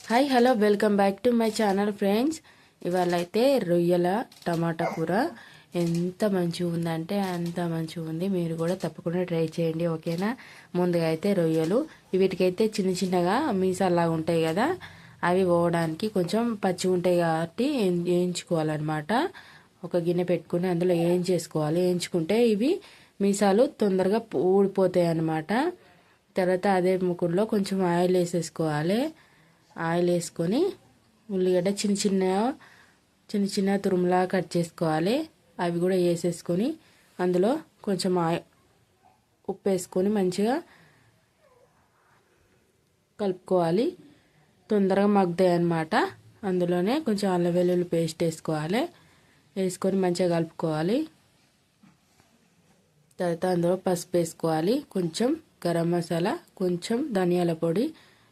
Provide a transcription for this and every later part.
Hi hello welcome back to my channel friends. ఇవాళ అయితే రొయ్యల టమాటా కూర ఎంత మంచిగా ఉందంటే అంత మంచిగా ఉంది. మీరు కూడా తప్పకుండా ట్రై చేయండి, ఓకేనా. ముందుగా అయితే రొయ్యలు వీటికైతే చిన్న చిన్నగా మీసాలాగా ఉంటాయి కదా, అవి పోవడానికి కొంచెం పచ్చి ఉంటాయి కాబట్టి వేయించుకోవాలన్నమాట. ఒక గిన్నె పెట్టుకుని అందులో వేయించేసుకోవాలి. వేయించుకుంటే ఇవి మీసాలు తొందరగా ఊడిపోతాయి అన్నమాట. తర్వాత అదే ముకుడులో కొంచెం ఆయిల్ వేసేసుకోవాలి. ఆయిల్ వేసుకొని ఉల్లిగడ్డ చిన్న చిన్న తురుములా కట్ చేసుకోవాలి. అవి కూడా వేసేసుకొని అందులో కొంచెం ఉప్పు వేసుకొని మంచిగా కలుపుకోవాలి. తొందరగా మగ్గుతాయి అన్నమాట. అందులోనే కొంచెం అల్లం వెల్లుల్లి పేస్ట్ వేసుకోవాలి. వేసుకొని మంచిగా కలుపుకోవాలి. తర్వాత అందులో పసుపు వేసుకోవాలి, కొంచెం గరం మసాలా, కొంచెం ధనియాల పొడి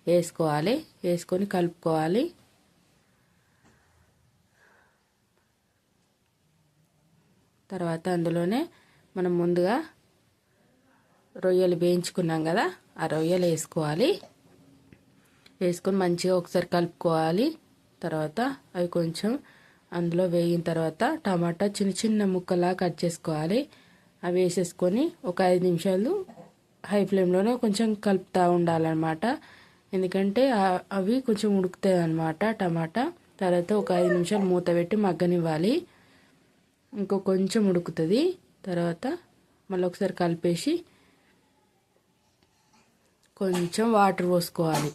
వేసుకోవాలి. వేసుకొని కలుపుకోవాలి. తర్వాత అందులోనే మనం ముందుగా రొయ్యలు వేయించుకున్నాం కదా, ఆ రొయ్యలు వేసుకోవాలి. వేసుకొని మంచిగా ఒకసారి కలుపుకోవాలి. తర్వాత అవి కొంచెం అందులో వేగిన తర్వాత టమాటా చిన్న చిన్న ముక్కలా కట్ చేసుకోవాలి. అవి వేసేసుకొని ఒక 5 నిమిషాలు హై ఫ్లేమ్లోనే కొంచెం కలుపుతూ ఉండాలన్నమాట. ఎందుకంటే అవి కొంచెం ఉడుకుతాయి అన్నమాట టమాటా. తర్వాత ఒక 5 నిమిషాలు మూత పెట్టి మగ్గనివ్వాలి. కొంచెం ఉడుకుతుంది. తర్వాత మళ్ళీ ఒకసారి కలిపేసి కొంచెం వాటర్ పోసుకోవాలి,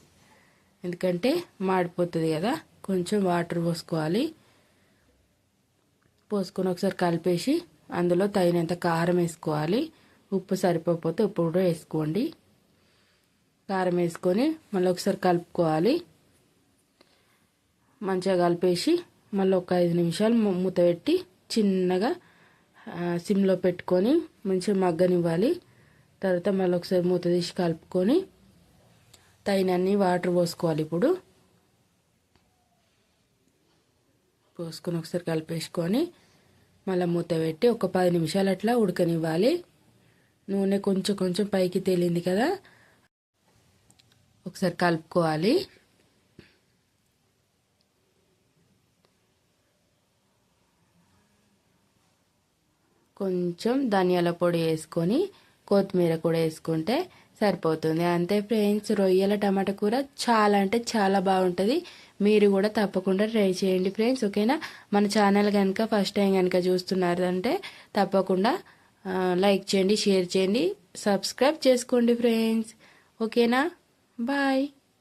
ఎందుకంటే మాడిపోతుంది కదా. కొంచెం వాటర్ పోసుకోవాలి. పోసుకొని ఒకసారి కలిపేసి అందులో తగినంత కారం వేసుకోవాలి. ఉప్పు సరిపోతే ఉప్పు కూడా వేసుకోండి. కారం వేసుకొని మళ్ళీ ఒకసారి కలుపుకోవాలి. మంచిగా కలిపేసి మళ్ళీ ఒక 5 నిమిషాలు మూత పెట్టి చిన్నగా సిమ్లో పెట్టుకొని మంచిగా మగ్గనివ్వాలి. తర్వాత మళ్ళీ ఒకసారి మూత తీసి కలుపుకొని తగినన్ని వాటర్ పోసుకోవాలి. ఇప్పుడు పోసుకొని ఒకసారి కలిపేసుకొని మళ్ళీ మూత పెట్టి ఒక 10 నిమిషాలు అట్లా ఉడకనివ్వాలి. నూనె కొంచెం కొంచెం పైకి తేలింది కదా, ఒకసారి కలుపుకోవాలి. కొంచెం ధనియాల పొడి వేసుకొని కొత్తిమీర కూడా వేసుకుంటే సరిపోతుంది. అంతే ఫ్రెండ్స్, రొయ్యల టమాటా కూర చాలా అంటే చాలా బాగుంటుంది. మీరు కూడా తప్పకుండా ట్రై చేయండి ఫ్రెండ్స్, ఓకేనా. మన ఛానల్ కనుక ఫస్ట్ టైం కనుక చూస్తున్నారంటే తప్పకుండా లైక్ చేయండి, షేర్ చేయండి, సబ్స్క్రైబ్ చేసుకోండి ఫ్రెండ్స్, ఓకేనా. బాయ్.